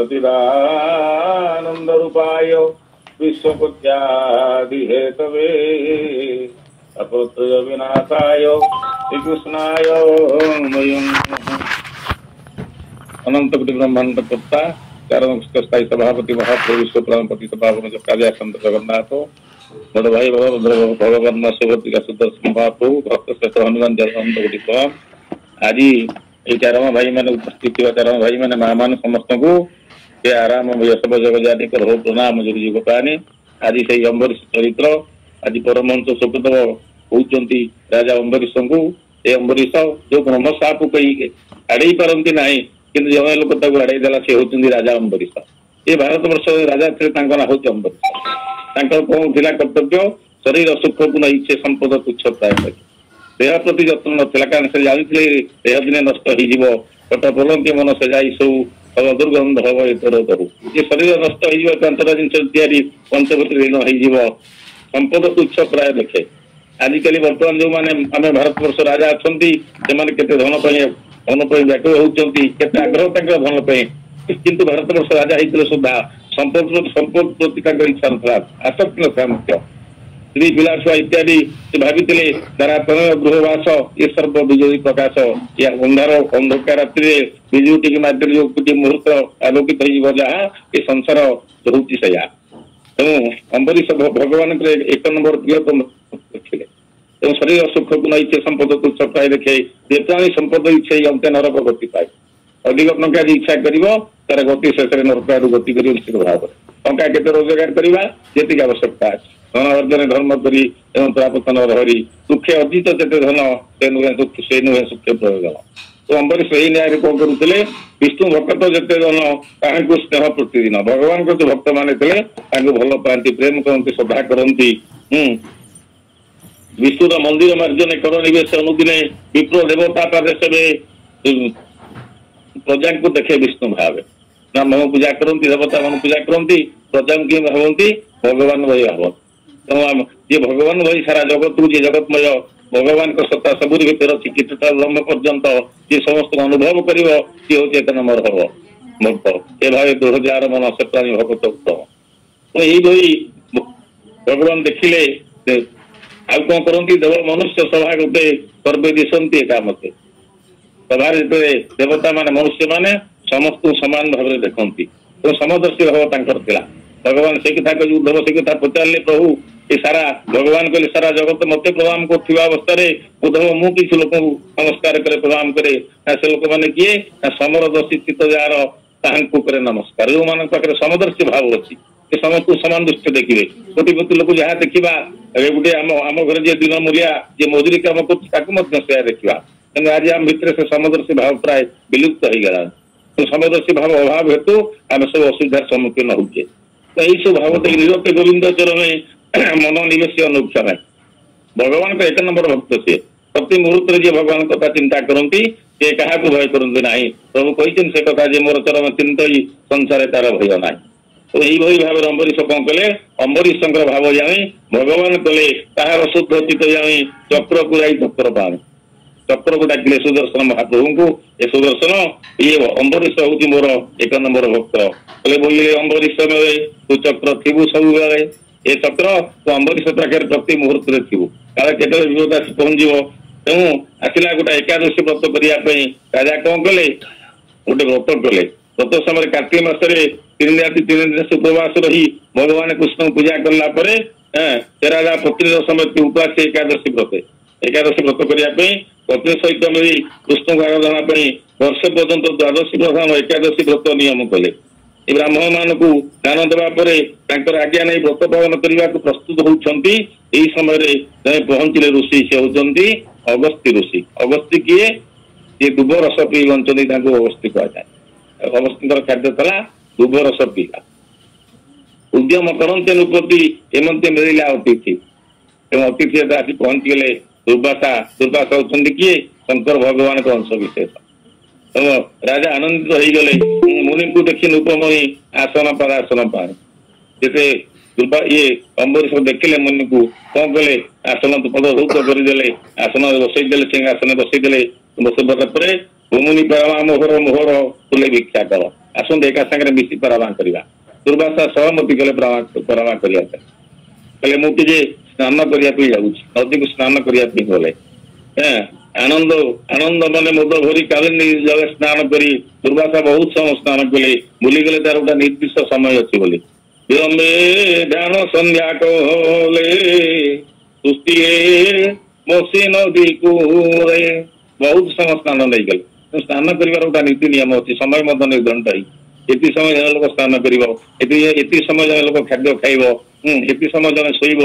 सचिदानंद रूपाय विश्वकोट्यादिहेतवे अपत्रय विनाशाय श्रीकृष्णाय मयं अनंत कोटि ब्रह्मांड कर्ता कारण स्थायी सभापति महाप्रभु विश्व प्रधानपति सभापति कार्यासन जगन्नाथ बड़ भाई भगवान सुभद्रिका सुदर्शन महाप्रभु भक्त श्रेष्ठ हनुमान अनंत कोटि प्रणाम। आज ये चारण भाई मैंने उपस्थित चारण भाई मैंने माँ मान समस्त को ये आराम सब जग जानी कर हो प्रणाम जुग जुग पानी। आज से अम्बरीश चरित्र आज परमहंस सुखदेव कहते राजा अम्बरीश को ये अम्बरीश जो ब्रह्म साप कही आड़े पारती ना कि जन लोक आड़े देला सी होती राजा अम्बरीश। ये भारत वर्ष राजा थे ना हूँ अम्बरीश। कौन था कर्तव्य शरीर सुख को नहीं से संपद तुच्छ प्राय देह प्रति जत्न नाला कारण से जानते देह दिने नष्ट हो पट बोलती मन से जाई सब दुर्गंध हम एतर दरु ये शरीर नष्ट हो पांचटा जिन पंचभूत ऋण हो संपद तुच्छ प्राय देखे। आजिकल बर्तमान जो मैंने आम भारत वर्ष राजा अच्छा से धन व्याकुल होती आग्रह धन किंतु भारत वर्ष राजा होते सुधा संपद प्रति इच्छा ना आसक्ति ना मुख्य स्त्री पिला छुआ इत्यादि से भावी तारा प्रणय गृहवास ये सर्व विजयी प्रकाश या अंधार अंधकार रात्रि विजु टी माध्यम जो मुहूर्त आलोकित हो जहाँ ये संसार रोचे सैया तेणु अम्बरीश भगवान एक नंबर प्रियतम थे तेणु शरीर सुख को नहीं संपद तुच्छ प्राय देखे जेप्राणी संपद इच्छा अंत्य नरक गति पाए अधिक टंका इच्छा कर तार गति शेष नरक आड़ गति कर निश्चित भाव टंका केते रोजगार करवा जी आवश्यकता अच्छे धन अर्जन धर्म करी पतन हरी दुखे अर्जित जेते धन से नुहे सुख प्रयोजन। तो अम्बरीश यही न्याय कौन करुले विष्णु भक्त जेते धन क्या स्नेह प्रतिदिन भगवान जो भक्त मैंने भल पाती प्रेम करती श्रद्धा करती विष्णुर मंदिर मार्जन कर निवेश अनुदिने विप्र देवता पादेश प्रजा को देखे विष्णु भावे ब्राह्मण पूजा करती देवता मान पूजा करती प्रजा किए भावती भगवान भाई भाव तेणु ये भगवान भाई सारा जगत को जी जगतमय भगवान सत्ता सब भर अच्छी कीटटा ब्रह्म पर्यंत जी समस्त अनुभव कर सी हूँ एक नंबर हम भक्त ये भाव दृढ़ जार मन से प्राणी भगत उत्तम। तो यही भगवान देखिले आउ कौन करती देव मनुष्य सभा गोटे सर्वे दिशंती एका मते सभा देवता माने मनुष्य माने समस्त समान भाव देखती तो समदर्शी भाव था भगवान से कथा कही उद्धव से कथा पचारे प्रभु ये सारा भगवान कहले सारा जगत मत प्रणाम करवस्था उद्धव मु किसी लोक नमस्कार करे प्रणाम करे से लोक मैंने किए समरदर्शी चित्त जार करे नमस्कार जो मान पाखे समदर्शी भाव अच्छी समस्त समान दृष्टि देखिए कोटिपति लोक जहाँ देखा गोटे आम घर जी दिन मूलिया जी मजुरी कम कर देखा आज आम भितर से समदर्शी भाव प्राय विलुप्त हो गला तो समदर्शी भाव अभाव हेतु आम सब असुविधार सम्मुखीन होचे। तो यही सब भाव निरते गोविंद चरण मन निवेश अनुक्षा ना भगवान का एक नंबर भक्त सी प्रति मुहूर्त जी भगवान कथा चिंता करती से क्या भय करते ना प्रभु कहते से कथा जे मोर चरम चिंत ही संसार तार भय ना। तो यही भाव अम्बरीश कौन कले अम्बरीश भाव जाणी भगवान कले ताहार शुद्ध चित्त जाणी चक्र को जाई चक्र पाणी चक्र को डाकिले सुदर्शन महाप्रभु को ये सुदर्शन ये अम्बरीश हूँ मोर एक नंबर भक्त कले बोलिए अम्बरीश तू चक्र थी सब ये चक्र तो अम्बरीश पाखे प्रति मुहूर्त थी काले केत विपद आसी पहुंच तेणु आसला गोटे एकादशी व्रत करने राजा कौन कले गोटे व्रत कले व्रत समय कार्तिक मास 3 राति 3 दिन से उपवास रही भगवान कृष्ण पूजा कला राजा पत्नी समेत उपवास एकादशी व्रत करने पत्नी सहित मिली कृष्ण को आराधना वर्ष पर्यंत द्वादशी प्रधान एकादशी व्रत नियम कले ब्राह्मण मान को दान देवापर आज्ञा नहीं व्रत पालन करने को प्रस्तुत होती समय पहुंचले ऋषि से होती अगस्त्य ऋषि। अगस्त्य किए ये दुब रस पी बंचती अगस्त्य कहुए अगस्त्य खाद्य था दुब रस पीला उद्यम करते नृपति एमंते मिलला अतिथि तेणु अतिथि आसी पहुंचीगले दुर्वासा होती किए शंकर भगवान का अंश विशेष तेणु राजा आनंदित हो गले मुनि को देखी नृपमणि आसन पदासन पाए जिते ये अम्बरीश देखिले मुनि को कौन कले आसन पद धौत करदे आसन बसईदे सिंहासन बसईदे बसवार ଭୂମୁନି ପାରମା ମୋହର ମୋହର ଫୁଲେ ଭିକ୍ଷା କର ଆସନ୍ତୁ ଏକା ସାଙ୍ଗରେ ମିଶି ପାରମା କରିବା। ଦୁର୍ବାସା ସହମତି କଲେ ପାରମା କରିବା ପାଇଁ କହିଲେ ମୁଁ ଟିକେ ସ୍ନାନ କରିବା ପାଇଁ ଯାଉଛି ନଦୀକୁ ସ୍ନାନ କରିବା ପାଇଁ ଗଲେ ଆନନ୍ଦ ଆନନ୍ଦ ମାନେ ମୋଦ ଭରି କାଳିନ୍ଦୀ ଜଳେ ସ୍ନାନ କରି ଦୁର୍ବାସା ବହୁତ ସମୟ ସ୍ନାନ କଲେ ଭୁଲିଗଲେ ତାର ଗୋଟେ ନିର୍ଦ୍ଦିଷ୍ଟ ସମୟ ଅଛି ବୋଲି ବିଳମ୍ବେ ଧ୍ୟାନ ସନ୍ଧ୍ୟା କଲେ ସୁସ୍ତିଏ ବସି ନଦୀ କୂଳେ ବହୁତ ସମୟ ସ୍ନାନ ନେଇଗଲେ ସ୍ନାନ କରିବାର ଗୋଟେ ନୀତି ନିୟମ ଅଛି ସମୟ ମଧ୍ୟ ନିର୍ଦ୍ଧାରିତ ହେଇ ଏତି ସମୟ ଜଣେ ଲୋକ ସ୍ନାନ କରିବ ଏତି ସମୟ ଜଣେ ଲୋକ ଖାଦ୍ୟ ଖାଇବ ଏତି ସମୟ ଜଣେ ଶୋଇବ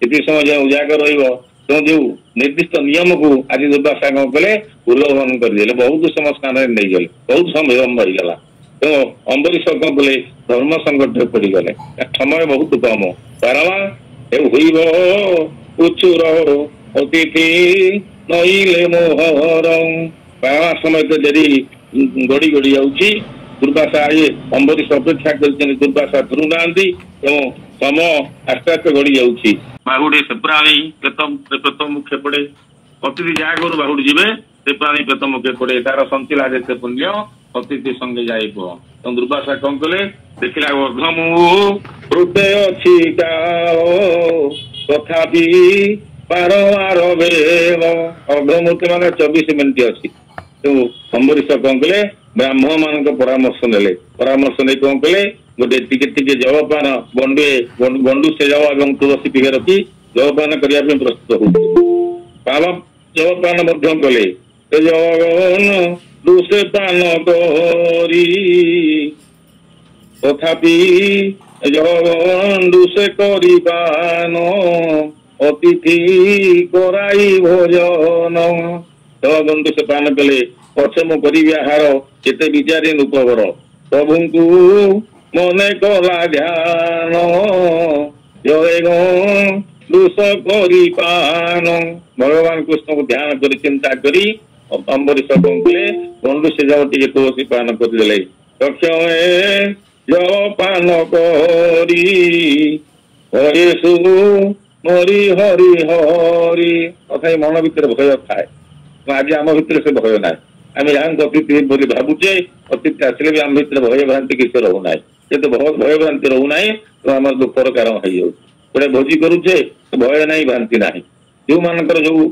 ଏତି ସମୟ ଜଣେ ଉଜାଗର ରହିବ ତେଣୁ ଯୋଉ ନିର୍ଦ୍ଦିଷ୍ଟ ନିୟମକୁ ଆଜି ଦୁର୍ବାସା କଣ କଲେ ଉଲ୍ଲଂଘନ କରିଦେଲେ ବହୁତ ସମୟ ସ୍ନାନରେ ନେଇଗଲେ ବହୁତ ସମୟ ବିଳମ୍ବ ହେଇଗଲା ତେଣୁ ଅମ୍ବରୀଶ କଣ କଲେ ଧର୍ମ ସଂକଟରେ ପଡିଗଲେ ସମୟ ବହୁତ କମ ପାରମା ହୋଇବ ଉଚୁର ଅତିଥି ନଇଲେ ମୋହର ପାରମା ସମୟ ତ ଯଦି ଗଡି ଗଡି ଯାଉଛି ଦୁର୍ବାସା ଅମ୍ବରୀଶ ଅପେକ୍ଷା କରିଛନ୍ତି ଦୁର୍ବାସା ଫେରୁନାହାନ୍ତି ଏବଂ ସମୟ ଆସ୍ତେ ଆସ୍ତେ ଗଡି ଯାଉଛି ବାହୁଡି ସେ ପ୍ରାଣୀ ପ୍ରେତ ମୁଖେ ପଡେ ଅତିଥି ଯାହା ଘରୁ ବାହୁଡି ଯିବେ ସେ ପ୍ରାଣୀ ପ୍ରେତ ମୁଖେ ପଡେ ତାର ସଞ୍ଚିଲା ଯେତେ ପୁଣ୍ୟ ଅତିଥି ସଙ୍ଗେ ଯାଇ ପୁଅ ତେଣୁ ଦୁର୍ବାସା କଣ କଲେ ଦେଖିଲା ଅର୍ଦ୍ଧମୁ ହୃଦୟ ଅଛି ତଥାପି ପାରମାର ବେଳ ଅର୍ଦ୍ଧମୂର୍ତ୍ତି ମାନେ 24 ମିନିଟ୍ ଅଛି ତେଣୁ ଅମ୍ବରୀଶ କଣ କଲେ ବ୍ରାହ୍ମଣ ମାନଙ୍କ ପରାମର୍ଶ ନେଲେ ପରାମର୍ଶ ନେଇ କଣ କଲେ ଗୋଟେ ଟିକେ ଟିକେ ଜଳପାନ ଗଣ୍ଡୁ ସେ ଜଳ ଏବଂ ତୁଳସୀ ଟିକେ ରଖି ଜଳପାନ କରିବା ପାଇଁ ପ୍ରସ୍ତୁତ ହଉଥିଲେ ଜଳପାନ ମଧ୍ୟ କଲେ ସେ ଜଳ ପାନ କରି ତଥାପି ଜଳୁ ସେ କରିପାନ ଅତିଥି କରାଇ ଭୋଜନ ଜଳଗଣ୍ଡୁ ସେ ପାନ କଲେ ପଛେ ମୁଁ କରିବି ଆହାର କେତେ ବିଚାରି ନୂପବର ପ୍ରଭୁଙ୍କୁ ମନେ କଲା ଧ୍ୟାନ ଦୋଷ କରି ପାନ ଭଗବାନ କୃଷ୍ଣଙ୍କୁ ଧ୍ୟାନ କରି ଚିନ୍ତା କରି ଅମ୍ବରୀଶ କହୁଥିଲେ ଗଣ୍ଡୁ ସେ ଯାଉ ଟିକେ ତୁଳସୀ ପାନ କରିଦେଲେ ରକ୍ଷେ ଜଳ ପାନ କରି ହରେଶୁ ମରି ହରି ହରି ତଥାପି ମନ ଭିତରେ ଭୟ ଥାଏ ଆଜି ଆମ ଭିତରେ ସେ ଭୟ ନାହିଁ ଆମେ ଯାହାଙ୍କୁ ଅତିଥି ବୋଲି ଭାବୁଛେ ଅତିଥି ଆସିଲେ ବି ଆମ ଭିତରେ ଭୟ ଭ୍ରାନ୍ତି କିଛି ରହୁନାହିଁ କିନ୍ତୁ ଭୟ ଭ୍ରାନ୍ତି ରହୁନାହିଁ ତ ଆମର ଦୁଃଖର କାରଣ ହେଇଯାଉଛି ଗୋଟେ ଭୋଜି କରୁଛେ ଭୟ ନାହିଁ ଭ୍ରାନ୍ତି ନାହିଁ ଯୋଉମାନଙ୍କର ଯୋଉ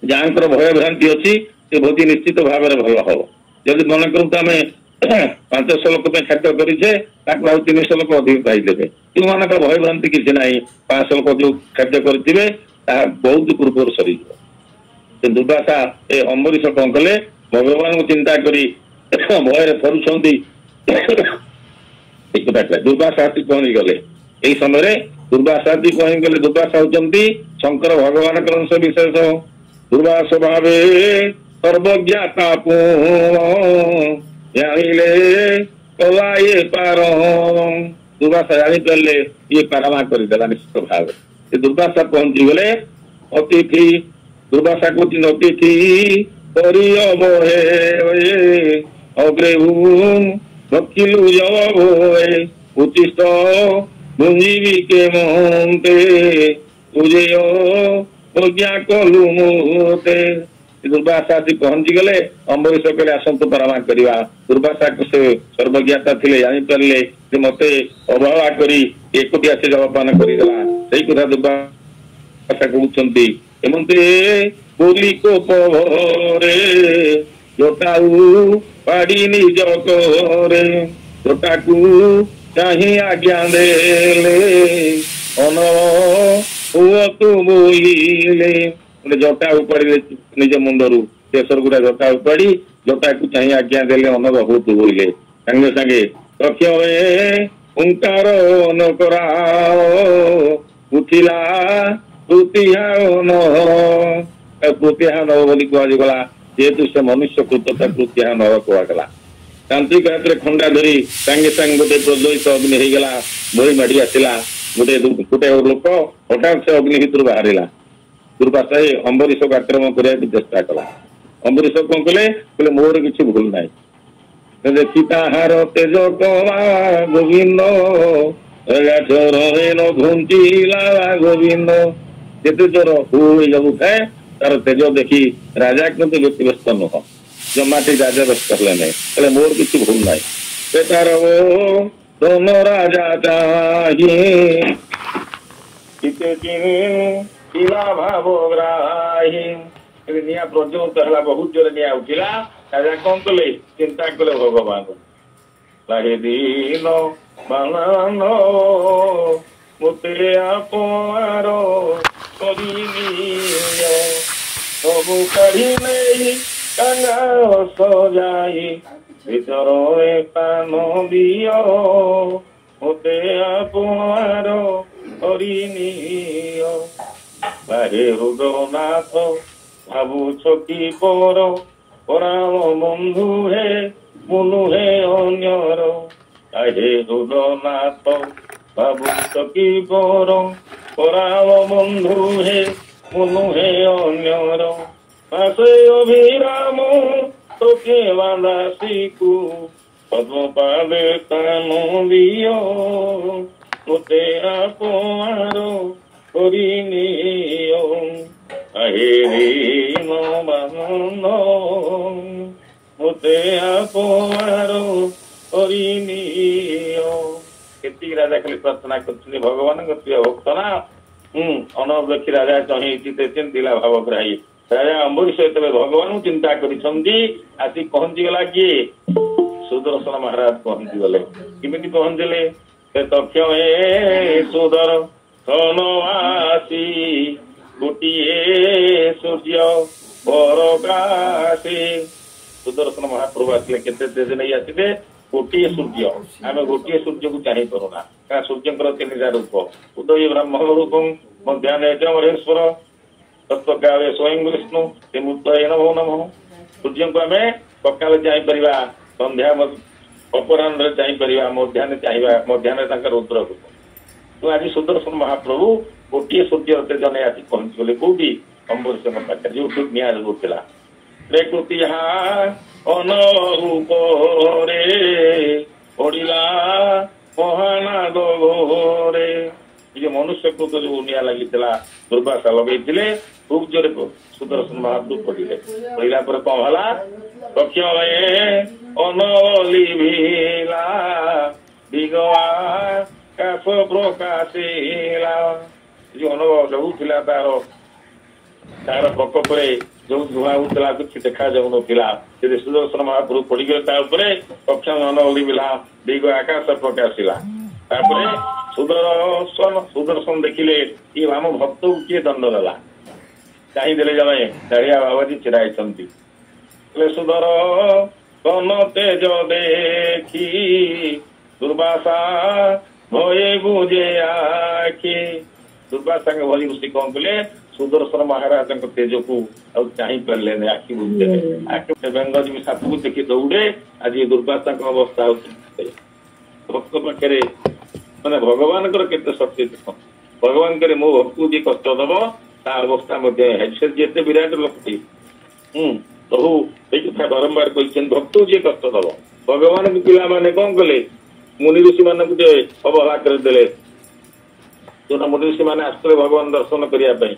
ଯାହାଙ୍କର ଭୟ ଭ୍ରାନ୍ତି ଅଛି ସେ ଭୋଜି ନିଶ୍ଚିତ ଭାବରେ ଭଲ ହବ ଯଦି ମନେ କରନ୍ତୁ ଆମେ 500 ଲୋକ ପାଇଁ ଖାଦ୍ୟ କରିଛେ ତାକୁ ଆଉ 300 ଲୋକ ଅଧିକ ପାଇଦେବେ ଯୋଉମାନଙ୍କର ଭୟ ଭ୍ରାନ୍ତି କିଛି ନାହିଁ 500 ଲୋକ ଯୋଉ ଖାଦ୍ୟ କରିଥିବେ ତାହା ବହୁତ ପୂର୍ବରୁ ସରିଯିବ ଦୁର୍ବାସା ଏ ଅମ୍ବରୀଶ କଣ କଲେ ଭଗବାନଙ୍କୁ ଚିନ୍ତା କରି ଭୟରେ ଥରୁଛନ୍ତି ଦୁର୍ବାସା ଆସି ପହଞ୍ଚିଗଲେ ଏଇ ସମୟରେ ଦୁର୍ବାସା ଆସି ପହଞ୍ଚିଗଲେ ଦୁର୍ବାସା ହଉଛନ୍ତି ଶଙ୍କର ଭଗବାନଙ୍କର ଅଂଶ ବିଶେଷ ଦୁର୍ବାସ ଭାବେ ସର୍ବଜ୍ଞାତା ଜାଣିଲେ କଲା ଇଏ ପାର ଦୁର୍ବାସା ଜାଣିପାରିଲେ ଇଏ ପାରମା କରିଦେଲା ନିଶ୍ଚିତ ଭାବେ ସେ ଦୁର୍ବାସା ପହଞ୍ଚିଗଲେ ଅତିଥି ଦୁର୍ବାସା କହୁଛନ୍ତି ଅତିଥି କରି ଅବହେ ଅଗ୍ରେଭୁ ଭକିଲୁ ଜୟ ଉଚିଷ୍ଟ ଭୁଞ୍ଜିବି କେ ମନ୍ତେ ପୂଜେୟ ପ୍ରଜ୍ଞା କଲୁ ମୋତେ ଦୁର୍ବାସା ଆସି ପହଞ୍ଚିଗଲେ ଅମ୍ବରୀଶ କହିଲେ ଆସନ୍ତୁ ପାରମା କରିବା ଦୁର୍ବାସାକୁ ସେ ସର୍ବଜ୍ଞାତା ଥିଲେ ଜାଣିପାରିଲେ ଯେ ମତେ ଅବହେଳା କରି ଏକୁଟିଆ ସେ ଜଳପାନ କରିଦେଲା ସେଇ କଥା ଦୁର୍ବାସା କହୁଛନ୍ତି ଏମନ୍ତି ବୋଲି କୋପରେ ଜଟାଉ ପାଡ଼ି ନିଜ କରେ ଜଟାକୁ ଚାହିଁ ଆଜ୍ଞା ଦେଲେ ଅନ ତୁ ବୋଇଲେ ଜଟା ଉପାଡ଼ିଲେ ନିଜ ମୁଣ୍ଡରୁ କେଶର ଗୁଡା ଜଟା ଉପାଡ଼ି ଜଟାକୁ ଚାହିଁ ଆଜ୍ଞା ଦେଲେ ଅନବ ବହୁତ ବୋଇଲେ ସାଙ୍ଗେ ସାଙ୍ଗେ ରକ୍ଷ ଓଙ୍କାର ନ କରା ଉଠିଲା କୃତିହାନ ବୋଲି କୁହାଯିଗଲା ଯେହେତୁ ସେ ମନୁଷ୍ୟ କୃତତା କୃତିହାନ କୁହାଗଲା ତାନ୍ତ୍ରିକ ହାତରେ ଖଣ୍ଡା ଧରି ସାଙ୍ଗେ ସାଙ୍ଗେ ଗୋଟେ ପ୍ରଜ୍ୱଳିତ ଅଗ୍ନି ହେଇଗଲା ବହି ମାଡି ଆସିଲା ଗୋଟେ ଲୋକ ହଠାତ୍ ସେ ଅଗ୍ନି ଭିତରୁ ବାହାରିଲା ଦୁର୍ବାସା ଅମ୍ବରୀଶକୁ ଆକ୍ରମଣ କରିବାକୁ ଚେଷ୍ଟା କଲା ଅମ୍ବରୀଶ କଣ କଲେ ମୋର କିଛି ଭୁଲ ନାହିଁ ଦେଖି ତାହାର ତେଜ କମା ଗୋବିନ୍ଦ ଘୁଞ୍ଚିଲା ଗୋବିନ୍ଦ ଯେତେ ଜୋର ହୁ ହେଇଯାଉଥାଏ ତାର ତେଜ ଦେଖି ରାଜା କିନ୍ତୁ ବ୍ୟତିବ୍ୟସ୍ତ ନୁହଁ जमा ठीक राजगस्त कले नहीं मोर किसी भूल ना बेटार दोनों राजा चाहिए पिला भावग्राही निया प्रज्वलित है बहुत जोर निया उठिला राजा कौन कले चिंता कले भगवान लाहे दीन बान मुते आपारो सबू काढ़ी नहीं कांगा सजाई ভিতর কান দিয় মতে আপনার হরিণীয় বাহে হৃদনাথ ভাবুছ কি পর পরাম বন্ধু হে মনু হে অন্যর বাহে হৃদনাথ ভাবুছ কি পর পরাম বন্ধু হে মনু হে অন্যর পাশে অভিরাম তোকে বাদাসিকু পদ্মপাদে কান দিয় তোতে আপনার হরিণীয় আহে ঋণ বানন্দ তোতে আপনার হরিণীয় କେତିକି ରାଜା ଖାଲି ପ୍ରାର୍ଥନା କରୁଛନ୍ତି ଭଗବାନଙ୍କ ପ୍ରିୟ ଭକ୍ତ ନା ଅନବଦକ୍ଷୀ ରାଜା ଚାହିଁ ଦିଲା ଭାବଗ୍ରାହୀ ରାଜା ଅମ୍ବରୀଶ ଯେତେବେଳେ ଭଗବାନଙ୍କୁ ଚିନ୍ତା କରିଛନ୍ତି ଆସି ପହଞ୍ଚିଗଲା କିଏ ସୁଦର୍ଶନ ମହାରାଜ ପହଞ୍ଚିଗଲେ କେମିତି ପହଞ୍ଚିଲେ ସେ ତକ୍ଷ ସୁଦର୍ଶନ ଆସି ଗୋଟିଏ ସୂର୍ଯ୍ୟ ପରକାଶେ ସୁଦର୍ଶନ ମହାପ୍ରଭୁ ଆସିଲେ କେତେ ତେଜ ନେଇ ଆସିଲେ ଗୋଟିଏ ସୂର୍ଯ୍ୟ ଆମେ ଗୋଟିଏ ସୂର୍ଯ୍ୟକୁ ଚାହିଁ ପାରୁନା କାରଣ ସୂର୍ଯ୍ୟଙ୍କର ତିନିଟା ରୂପ ଉଦୟ ବ୍ରହ୍ମ ରୂପଂ ମଧ୍ୟାହ୍ନେ ମହେଶ୍ୱର ତତ୍ତ୍ୱକାଳେ ସ୍ୱୟଂ ବିଷ୍ଣୁ ସେ ମୂର୍ତ୍ତ ନମୋ ନମଃ ସୂର୍ଯ୍ୟଙ୍କୁ ଆମେ ସକାଳେ ଚାହିଁପାରିବା ସନ୍ଧ୍ୟା ଅପରାହ୍ନରେ ଚାହିଁପାରିବା ମଧ୍ୟାହ୍ନରେ ତାଙ୍କର ରୁଦ୍ର ରୂପ ତ ଆଜି ସୁଦର୍ଶନ ମହାପ୍ରଭୁ ଗୋଟିଏ ସୂର୍ଯ୍ୟ ତେଜ ନେଇ ଆସି ପହଞ୍ଚିଗଲେ କୋଉଠି ଅମ୍ବରୀଶଙ୍କ ପାଖରେ ଯୋଉଠୁ ନିଆଁ ଜଳୁଥିଲା ପ୍ରକୃତି ଅନରୂପରେ ପଡ଼ିଲା ମହାନାଦ ଘୋରେ ଯୋଉ ମନୁଷ୍ୟକୃତ ଯୋଉ ନିଆଁ ଲାଗିଥିଲା ଦୁର୍ବାସା ଲଗେଇଥିଲେ ଖୁବ ଜୋରେ ସୁଦର୍ଶନ ମହାପ୍ରଭୁ ପଡ଼ିଲେ ପଡ଼ିଲା ପରେ କଣ ହେଲା ପକ୍ଷ ଅନଲିଭିଲା ଦିଗ ଆକାଶ ପ୍ରକାଶିଲା ଯୋଉ ଅନୁଭବ ରହୁଥିଲା ତାର ପ୍ରକୋପରେ ଯୋଉ ଧୂଆଁ ହଉଥିଲା କିଛି ଦେଖାଯାଉନଥିଲା ଯଦି ସୁଦର୍ଶନ ମହାପ୍ରଭୁ ପଡ଼ିଗଲେ ତା ଉପରେ ପକ୍ଷ ଅନଲିଭିଲା ଦିଗ ଆକାଶ ପ୍ରକାଶିଲା ତାପରେ ସୁଦର୍ଶନ ଦେଖିଲେ ଇଏ ଆମ ଭକ୍ତକୁ କିଏ ଦଣ୍ଡ ଦେଲା ଚାହିଁଦେଲେ ଜଣେ ଦାଢ଼ିଆ ବାବାଜୀ ଛିଡା ହେଇଛନ୍ତି ସୁଦର୍ଶନ ତେଜ ଦେଖି ଦୁର୍ବାସା ଭୟେ ବୁଝେ ଆଖି ଦୁର୍ବାସାଙ୍କ ଭଳି ବସି କଣ କଲେ ସୁଦର୍ଶନ ମହାରାଜଙ୍କ ତେଜକୁ ଆଉ ଚାହିଁ ପାରିଲେନି ଆଖି ବୁଝିଦେଲେ ଆଖି ବେଙ୍ଗଜୀବୀ ସାପକୁ ଦେଖି ଦୌଡେ ଆଜି ଦୁର୍ବାସାଙ୍କ ଅବସ୍ଥା ହଉଛି ଭକ୍ତ ପାଖରେ ମାନେ ଭଗବାନଙ୍କର କେତେ ଶକ୍ତି ଦେଖ ଭଗବାନ କରେ ମୋ ଭକ୍ତକୁ ଯିଏ କଷ୍ଟ ଦବ ତା ଅବସ୍ଥା ମଧ୍ୟ ସେ ଯେତେ ବିରାଟ ଲୋକଟି ପ୍ରଭୁ ଏଇ କଥା ବାରମ୍ବାର କହିଛନ୍ତି ଭକ୍ତକୁ ଯିଏ କଷ୍ଟ ଦବ ଭଗବାନଙ୍କ ପିଲାମାନେ କଣ କଲେ ମୁନି ଋଷି ମାନଙ୍କୁ ଟିକେ ଅବହେଳା କରିଦେଲେ ଯୋଉଟା ମୁନି ଋଷି ମାନେ ଆସିଥିଲେ ଭଗବାନ ଦର୍ଶନ କରିବା ପାଇଁ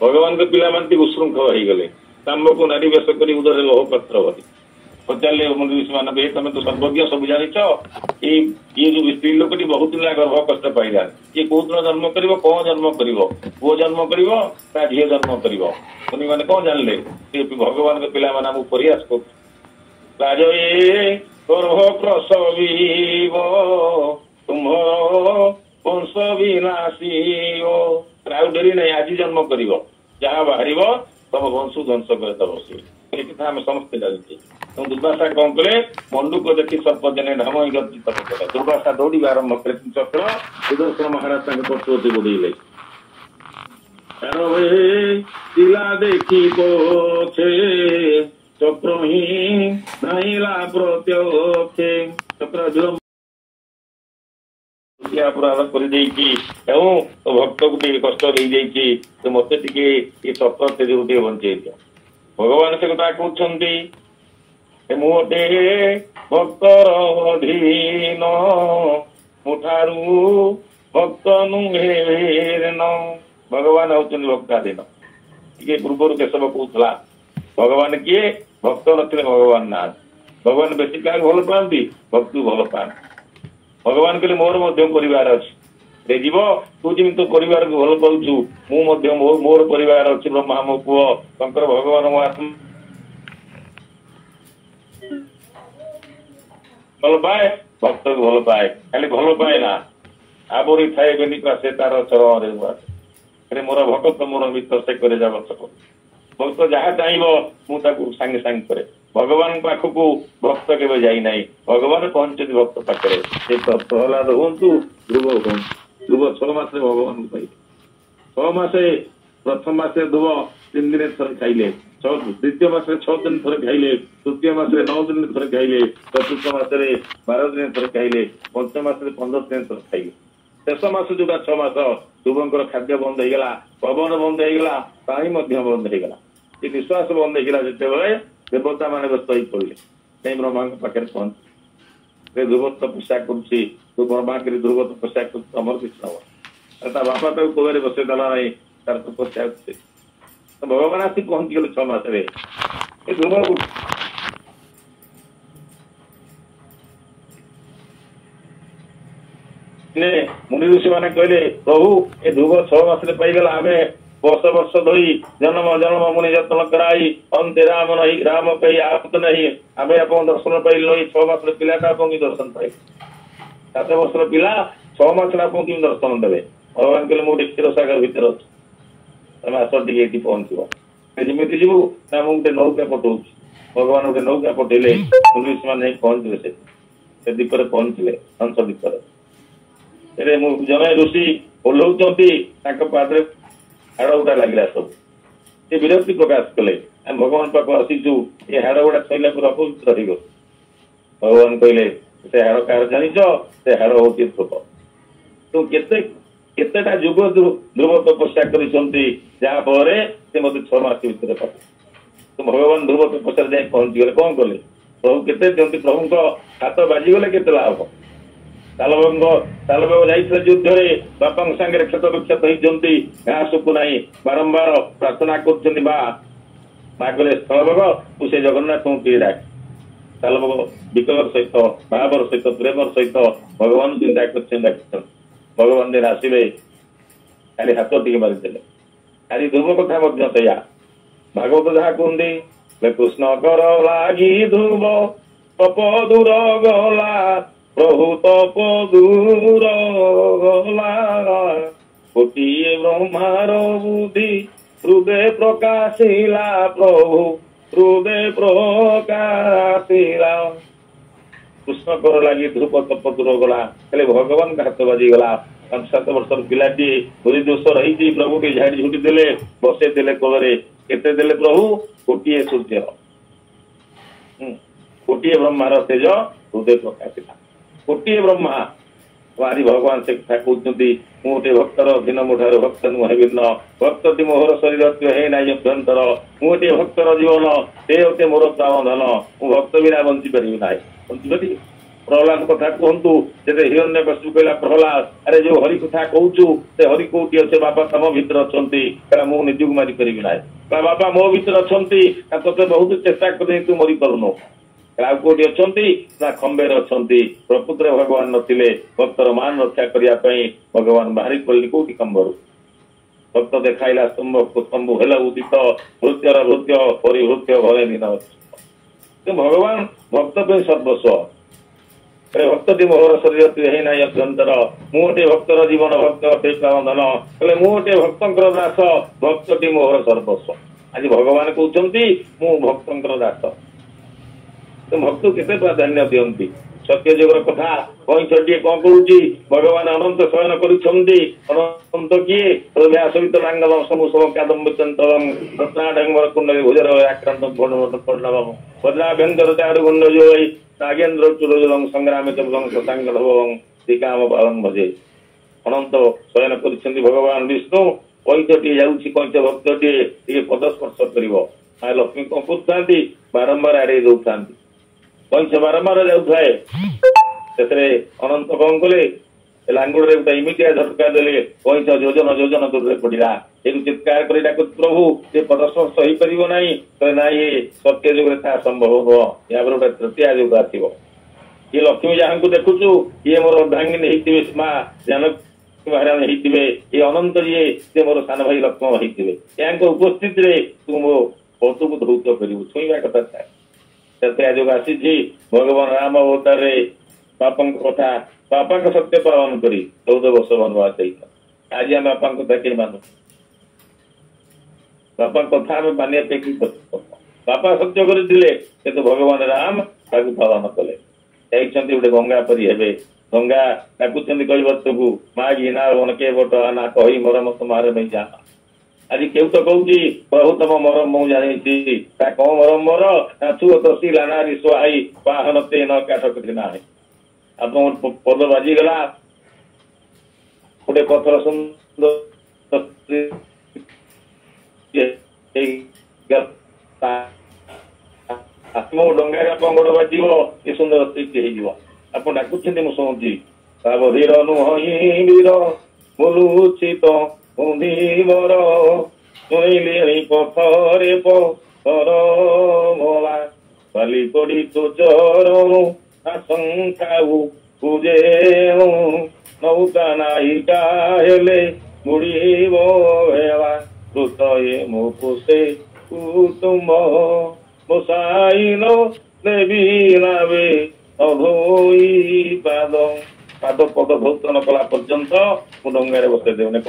ଭଗବାନଙ୍କ ପିଲାମାନେ ଟିକେ ଉଶୃଙ୍ଖଳ ହେଇଗଲେ ତାମ୍ବକୁ ନାରୀ ବେଶ କରି ଉଦରରେ ଲୌହ ପାତ୍ର ଭରି ପଚାରିଲେ ମୁନି ଋଷି ମାନଙ୍କୁ ତମେ ତ ସର୍ବଜ୍ଞ ସବୁ ଜାଣିଛ ଇଏ ଯୋଉ ସ୍ତ୍ରୀ ଲୋକଟି ବହୁତ ଦିନ ଗର୍ଭ କଷ୍ଟ ପାଇଲା ଇଏ କୋଉ ଦିନ ଜନ୍ମ କରିବ କଣ ଜନ୍ମ କରିବ ପୁଅ ଜନ୍ମ କରିବ ତା ଝିଅ ଜନ୍ମ କରିବ ମୁନି ମାନେ କଣ ଜାଣିଲେ ସେ ଭଗବାନଙ୍କ ପିଲାମାନେ ଆମକୁ ପରିହାସ କରୁଛନ୍ତି ରାଜ ଏ ଗର୍ଭ ପ୍ରସବିବ ତୁମ୍ଭର ବଂଶ ବିନାଶିବ ଆଉ ଡେରି ନାହିଁ ଆଜି ଜନ୍ମ କରିବ ଯାହା ବାହାରିବ ତମ ବଂଶ ଧ୍ୱଂସ କରିଦେବ ସେ ଏ କଥା ଆମେ ସମସ୍ତେ ଜାଣିଛେ ଦୁର୍ବାସା କଣ କଲେ ମଣ୍ଡୁକ ଦେଖି ସର୍ପ ଜନେ ଧାମ ଗତି କଲେ ଦୁର୍ବାସା ଦୌଡ଼ିବା ଆରମ୍ଭ କଲେ ଚକ୍ର ସୁଦର୍ଶନ ମହାରାଜ ତାଙ୍କ ପଛୁଅତି ବୁଡେଇଲେ ପିଲା ଦେଖି ପଛେ ଚକ୍ର ହିଁ ଧାଇଲା ପ୍ରତ୍ୟକ୍ଷେ ଚକ୍ର ଅପରାଧ କରିଦେଇଛି ଏବଂ ଭକ୍ତକୁ ଟିକେ କଷ୍ଟ ଦେଇଯାଇଛି ମତେ ଟିକେ ଏ ଚକ୍ର ତେଜରୁ ଟିକେ ବଞ୍ଚେଇଦିଅ ଭଗବାନ ସେ କଥା କହୁଛନ୍ତି ମୁଁ ଗୋଟେ ଭକ୍ତର ଅଧୀନ ମୋ ଠାରୁ ଭକ୍ତ ନୁହେଁ ଭଗବାନ ହଉଛନ୍ତି ଭକ୍ତାଧୀନ ଟିକେ ପୂର୍ବରୁ କେଶବ କହୁଥିଲା ଭଗବାନ କିଏ ଭକ୍ତ ନଥିଲେ ଭଗବାନ ନାହାନ୍ତି। ଭଗବାନ ବେଶୀ କାହାକୁ ଭଲ ପାଆନ୍ତି ଭକ୍ତକୁ ଭଲ ପାଆନ୍ତି। ଭଗବାନ କହିଲେ ମୋର ମଧ୍ୟ ପରିବାର ଅଛି ରେ ଯିବ ତୁ ଯେମିତି ତୋ ପରିବାରକୁ ଭଲ ପାଉଛୁ ମୁଁ ମଧ୍ୟ ମୋର ପରିବାର ଅଛି ବ୍ରହ୍ମା ମୋ ପୁଅ ଶଙ୍କର ଭଗବାନ ମୋ ଆତ୍ମା ଭଲ ପାଏ ଭକ୍ତକୁ ଭଲ ପାଏ ଖାଲି ଭଲ ପାଏ ନା ଆବରି ଥାଏ ବେନିକ ଆସେ ତାର ଚରଣରେ ଆସେ ମୋର ଭକ୍ତ ମୋର ମିତ୍ର ସେ କରେ ଯାବତକ ଭକ୍ତ ଯାହା ଚାହିଁବ ମୁଁ ତାକୁ ସାଙ୍ଗେ ସାଙ୍ଗେ କରେ। ଭଗବାନଙ୍କ ପାଖକୁ ଭକ୍ତ କେବେ ଯାଇନାହିଁ ଭଗବାନ ପହଞ୍ଚନ୍ତି ଭକ୍ତ ପାଖରେ। ସେ ପ୍ରହ୍ଲାଦ ହୁଅନ୍ତୁ ଧ୍ରୁବ ହୁଅନ୍ତୁ ଧ୍ରୁବ 6 ମାସରେ ଭଗବାନଙ୍କୁ ପାଇଲେ 6 ମାସେ ପ୍ରଥମ ମାସରେ ଧ୍ରୁବ 3 ଦିନରେ ଥରେ ଖାଇଲେ ଦ୍ୱିତୀୟ ମାସରେ 6 ଦିନ ଥରେ ଖାଇଲେ ତୃତୀୟ ମାସରେ 9 ଦିନ ଥରେ ଖାଇଲେ ଚତୁର୍ଥ ମାସରେ 12 ଦିନ ଥରେ ଖାଇଲେ ପଞ୍ଚମ ମାସରେ 15 ଦିନ ଥରେ ଖାଇଲେ। ଶେଷ ମାସ ଯୋଉଟା 6 ମାସ ଧ୍ରୁବଙ୍କର ଖାଦ୍ୟ ବନ୍ଦ ହେଇଗଲା ପବନ ବନ୍ଦ ହେଇଗଲା ପାଣି ମଧ୍ୟ ବନ୍ଦ ହେଇଗଲା ଏ ନିଶ୍ୱାସ ବନ୍ଦ ହେଇଗଲା ଯେତେବେଳେ ଦେବତା ମାନେ ବ୍ୟସ୍ତ ହେଇ ପଡିଲେ ସେଇ ବ୍ରହ୍ମାଙ୍କ ପାଖରେ ପହଞ୍ଚି ଧ୍ରୁବ ତପସ୍ୟା କରୁଛି ତୁ ବ୍ରହ୍ମା କରି ଧ୍ରୁବ ତପସ୍ୟା କରୁଛୁ ତମର କିଛି ହବ ତା ବାପା ତାକୁ କୋଳରେ ବସେଇ ଦେଲା ନାହିଁ ତାର ତପସ୍ୟା ଭଗବାନ ଆସି ପହଞ୍ଚିଗଲେ 6 ମାସରେ ଏ ଧ୍ରୁବକୁ ମୁନି ଋଷି ମାନେ କହିଲେ ପ୍ରଭୁ ଏ ଧ୍ରୁବ 6 ମାସରେ ପାଇଗଲା ଆମେ ବର୍ଷ ବର୍ଷ ଧରି ଜନ୍ମ ଜନ୍ମ ମୁନି ଯତ୍ନ କରାଇ ଅନ୍ତେ ରାମ ନାହିଁ ରାମ କହି ଆପତ ନାହିଁ ଆମେ ଆପଣ ଦର୍ଶନ ପାଇଲୁ ନାହିଁ 6 ମାସର ପିଲାଟା ଆପଣ ଦର୍ଶନ ପାଇଲେ 7 ବର୍ଷର ପିଲା 6 ମାସରେ ଆପଣ କେମିତି ଦର୍ଶନ ଦେବେ। ଭଗବାନ କହିଲେ ମୁଁ ଟିକେ କ୍ଷୀର ସାଗର ଭିତରେ ଅଛି ତମେ ଆସ ଟିକେ ଏଠି ପହଞ୍ଚିବ ଯେମିତି ଯିବୁ ନା ମୁଁ ଗୋଟେ ନୌକା ପଠଉଛି ଭଗବାନ ଗୋଟେ ନୌକା ପଠେଇଲେ ମୁନି ଋଷି ମାନେ ଯାଇ ପହଞ୍ଚିଲେ ସେ ଦ୍ୱୀପରେ ପହଞ୍ଚିଲେ ହଂସ ଦ୍ୱୀପରେ ମୁଁ ଜଣେ ଋଷି ଓହ୍ଲଉଛନ୍ତି ତାଙ୍କ ପାଦରେ ହାଡ଼ ଗୁଡା ଲାଗିଲା ସବୁ ସେ ବିରକ୍ତି ପ୍ରକାଶ କଲେ ଆମେ ଭଗବାନ ପାଖକୁ ଆସିଛୁ ଏ ହାଡ଼ ଗୁଡା ଛଇଲା ପରେ ଅପବିତ୍ର ହେଇଗଲ। ଭଗବାନ କହିଲେ ସେ ହାଡ଼ କାହାର ଜାଣିଛ ସେ ହାଡ଼ ହଉଛି ଧ୍ରୁବ ତୁ କେତେଟା ଯୁଗ ଧ୍ରୁବ ତପସ୍ୟା କରିଛନ୍ତି ଯାହା ଫଳରେ ସେ ମତେ 6 ମାସ ଭିତରେ ପାଇଲେ ତୁ ଭଗବାନ ଧ୍ରୁବ ତପସ୍ୟାରେ ଯାଇ ପହଞ୍ଚିଗଲେ କଣ କଲେ ପ୍ରଭୁ କେତେ ଦିଅନ୍ତି ପ୍ରଭୁଙ୍କ ହାତ ବାଜିଗଲେ କେତେ ଲାଭ ସାଲବେଗ ଯାଇଥିଲେ ଯୁଦ୍ଧରେ ବାପାଙ୍କ ସାଙ୍ଗରେ କ୍ଷତ ବିକ୍ଷତ ହେଇଛନ୍ତି ଗାଁ ଶୁକୁ ନାହିଁ ବାରମ୍ବାର ପ୍ରାର୍ଥନା କରୁଛନ୍ତି ମା କହିଲେ ସ୍ଥଳବେଗ ତୁ ସେ ଜଗନ୍ନାଥଙ୍କୁ ଟିକେ ଡାକ ସାଲବେଗ ବିକଳର ସହିତ ଭାବର ସହିତ ପ୍ରେମର ସହିତ ଭଗବାନ ଚିନ୍ତା କରିଛନ୍ତି ଭଗବାନ ଦିନ ଆସିଲେ ଖାଲି ହାତ ଟିକେ ମାରିଦେଲେ ଆଜି ଧ୍ରୁବ କଥା ମଧ୍ୟ ସେଇଆ ଭାଗବତ ଯାହା କୁହନ୍ତି କୃଷ୍ଣ କର ଲାଗି ଧ୍ରୁବ ତପ ଦୂର ଗଲା ପ୍ରଭୁ ତପ ଦୂର ଗଲା ଗୋଟିଏ ବ୍ରହ୍ମାର ବୁଦ୍ଧି ହୃଦୟ ପ୍ରକାଶିଲା ପ୍ରଭୁ ହୃଦୟ ପ୍ରକାଶିଲା କୃଷ୍ଣଙ୍କର ଲାଗି ଧ୍ରୁବ ତପ ଦୂର ଗଲା ହେଲେ ଭଗବାନଙ୍କ ହାତ ବାଜିଗଲା 5-7 ବର୍ଷର ପିଲାଟିଏ ଦୁଇ ଦୋଷ ରହିଛି ପ୍ରଭୁ ଟିକେ ଝାଡ଼ି ଝୁଟି ଦେଲେ ବସେଇ ଦେଲେ କୋଳରେ କେତେ ଦେଲେ ପ୍ରଭୁ ଗୋଟିଏ ସୂର୍ଯ୍ୟ ଗୋଟିଏ ବ୍ରହ୍ମାର ତେଜ ହୃଦୟ ପ୍ରକାଶିଲା ଗୋଟିଏ ବ୍ରହ୍ମା ଆଜି ଭଗବାନ ସେ କଥା କହୁଛନ୍ତି ମୁଁ ଗୋଟେ ଭକ୍ତର ଦିନ ମୋ ଠାରୁ ଭକ୍ତ ନୁହେଁ ଭିନ୍ନ ଭକ୍ତଟି ମୋହର ଶରୀର ହେ ନାହିଁ ଅଭ୍ୟନ୍ତର ମୁଁ ଗୋଟେ ଭକ୍ତର ଜୀବନ ସେ ଗୋଟେ ମୋର ପ୍ରାଣ ଧନ ମୁଁ ଭକ୍ତ ବିନା ବଞ୍ଚିପାରିବି ନାହିଁ ବଞ୍ଚିପାରିବି। ପ୍ରହ୍ଲାଦ କଥା କୁହନ୍ତୁ ଯେତେ ହିରଣ୍ୟକଶ୍ୟପ କହିଲା ପ୍ରହ୍ଲାଦ ଆରେ ଯୋଉ ହରି କଥା କହୁଛୁ ସେ ହରି କୋଉଠି ଅଛି ବାପା ତମ ଭିତରେ ଅଛନ୍ତି କହିଲା ମୁଁ ନିଜକୁ ମାରିପାରିବି ନାହିଁ ବାପା ମୋ ଭିତରେ ଅଛନ୍ତି ତତେ ବହୁତ ଚେଷ୍ଟା କରି ତୁ ମରିପାରୁନୁ ଆଉ କୋଉଠି ଅଛନ୍ତି ନା ଖମ୍ବେରେ ଅଛନ୍ତି ପ୍ରକୃତରେ ଭଗବାନ ନଥିଲେ ଭକ୍ତର ମାନ ରକ୍ଷା କରିବା ପାଇଁ ଭଗବାନ ବାହାରି ପଡିଲେ କୋଉଠି ଖମ୍ବରୁ ଭକ୍ତ ଦେଖାଇଲା ସ୍ତମ୍ଭ ସ୍ତମ୍ଭ ହେଲା ଉଦିତ ଭୃତ୍ୟର ଭୃତ୍ୟ ପରିଭୃତ୍ୟ ଘରେ ଦିନ ଭଗବାନ ଭକ୍ତ ପାଇଁ ସର୍ବସ୍ୱ ଭକ୍ତଟି ମୋହର ଶରୀର ହେଇ ନାହିଁ ଅଭ୍ୟନ୍ତର ମୁଁ ଗୋଟେ ଭକ୍ତର ଜୀବନ ଭକ୍ତ ଅଟେ ଧନ ହେଲେ ମୁଁ ଗୋଟେ ଭକ୍ତଙ୍କର ଦାସ ଭକ୍ତଟି ମୋହର ସର୍ବସ୍ୱ ଆଜି ଭଗବାନ କହୁଛନ୍ତି ମୁଁ ଭକ୍ତଙ୍କର ଦାସ ଭକ୍ତ କେତେ ପ୍ରାଧାନ୍ୟ ଦିଅନ୍ତି ସତ୍ୟ ଯୁଗର କଥା କଇଁଛଟିଏ କଣ କରୁଛି ଭଗବାନ ଅନନ୍ତ ଶୟନ କରୁଛନ୍ତି ଅନନ୍ତ କିଏ ସହିତ ଲାଙ୍ଗଲ ସମୂହ କାଦମ୍ବଚନ୍ତରମ୍ ରତ୍ନାଢଙ୍ଗର କୁଣ୍ଡଳୀ ଭୁଜର ଆକ୍ରାନ୍ତ ଭଦ୍ରାଭ୍ୟନ୍ତର ଚାରୁ ଗୁଣ୍ଡ ଯୋଇ ନାଗେନ୍ଦ୍ର ଚୁରଜଲଂ ସଂଗ୍ରାମେ ଚବଲଂ ଶତାଙ୍ଗ ଧବଂ ଶ୍ରୀକାମ ପାଳନ ଭଜେ ଅନନ୍ତ ଶୟନ କରିଛନ୍ତି ଭଗବାନ ବିଷ୍ଣୁ କଇଁଛଟିଏ ଯାଉଛି କଇଁଛ ଭକ୍ତଟିଏ ଟିକେ ପଦସ୍ପର୍ଶ କରିବ ମା ଲକ୍ଷ୍ମୀ କଣ କରୁଥାନ୍ତି ବାରମ୍ବାର ଆଡେଇ ଦଉଥାନ୍ତି କଇଁଛ ବାରମ୍ବାର ଯାଉଥାଏ ସେଥିରେ ଅନନ୍ତ କଣ କଲେ ଲାଙ୍ଗୁଡରେ ଗୋଟେ ଏମିତିଆ ଝଟକା ଦେଲେ କଇଁଛ ଯୋଜନ ଯୋଜନ ଦୂରରେ ପଡିଲା। ଏଠୁ ଚିତ୍କାର କରି ଡାକୁ ପ୍ରଭୁ ସେ ପଦସ୍ପର୍ଶ ହେଇପାରିବ ନାହିଁ, ନାଇଁ ଏ ସତ୍ୟ ଯୁଗରେ ତାହା ସମ୍ଭବ ନୁହଁ, ୟା ପରେ ଗୋଟେ ତୃତୀୟା ଯୁଗ ଆସିବ। ଇଏ ଲକ୍ଷ୍ମୀ ଯାହାଙ୍କୁ ଦେଖୁଛୁ ଇଏ ମୋର ଅର୍ଦ୍ଧାଙ୍ଗିନୀ ହେଇଥିବେ, ମା ଜାନକୀ ମହାରାଣୀ ହେଇଥିବେ, ଏ ଅନନ୍ତ ଯିଏ ସେ ମୋର ସାନ ଭାଇ ଲକ୍ଷ୍ମଣ ହେଇଥିବେ। ଏହାଙ୍କ ଉପସ୍ଥିତିରେ ତୁ ମୋ ପଦକୁ ଧୌତ କରିବୁ, ଛୁଇଁବା କଥା ଥାଏ। ତୃତୀୟା ଯୁଗ ଆସିଛି। ଭଗବାନ ରାମ ଅବତାରରେ ବାପାଙ୍କ କଥା ବାପାଙ୍କ ସତ୍ୟ ପାଳନ କରି 14 ବର୍ଷ ବନବାସ ଯାଇଛନ୍ତି। ଆଜି ଆମେ ବାପାଙ୍କ କଥା କେହି ମାନୁ, ବାପାଙ୍କ କଥା ଆମେ ମାନିବା ପାଇଁ ବାପା ସତ୍ୟ କରିଥିଲେ କିନ୍ତୁ ଭଗବାନ ରାମ ତାକୁ ପାଳନ କଲେ। ଯାଇଛନ୍ତି ଗୋଟେ ଗଙ୍ଗା ପରି ହେବେ। ଗଙ୍ଗା ଡାକୁଛନ୍ତି କୈବର୍ତ୍ତକୁ, ମା ଘିନା ବନକେ ବଟ ଆନା କହି ମରମ ତୁମାର ନେଇ ଯାନା। ଆଜି କେଉ ତ କହୁଛି ପ୍ରଭୁ ତମ ମରମ ମୁଁ ଜାଣିଛି, ତା କଣ ମରମ ମୋର ଛୁଅ ତୋଷି ଲାନାରି ସୁହାଇ ବାହନ ତେନ କାଠ କିଛି ନାହିଁ। ଆପଣଙ୍କ ପଦ ବାଜିଗଲା, ଗୋଟେ ପଥର ସୁନ୍ଦର ଡଙ୍ଗାରେ ଆପଣ ଗୋଡ ବାଜିବ, ଏ ସୁନ୍ଦର ସୃଷ୍ଟି ହେଇଯିବ। ଆପଣ ଡାକୁଛନ୍ତି ମୁଁ ଶୁଣୁଛି। ଧୀର ନୁହଁ ବୀର ବୋଲୁଛି ତ ମୋର ଶୁଣିଲି ପଥରେ ପଥର ଭୋଳା ବାଲି ପଡି ତୁ ଚରଣୁ ଆଶଙ୍କାଉ ପୂଜେ ନୌକା ନାଇକା ହେଲେ ବୁଡିବ ହେବା କୃତଏ ମୋ ପୁଷେ କୁଟୁମ୍ବ ବସାଇଲ ଦେବୀ ନାବେ ଅଧୋଇ ପାଦ ପାଦ ପଦ ଧୌତନ କଲା ପର୍ଯ୍ୟନ୍ତ ମୁଁ ଡଙ୍ଗାରେ ବସେଇ ଦେଉନି।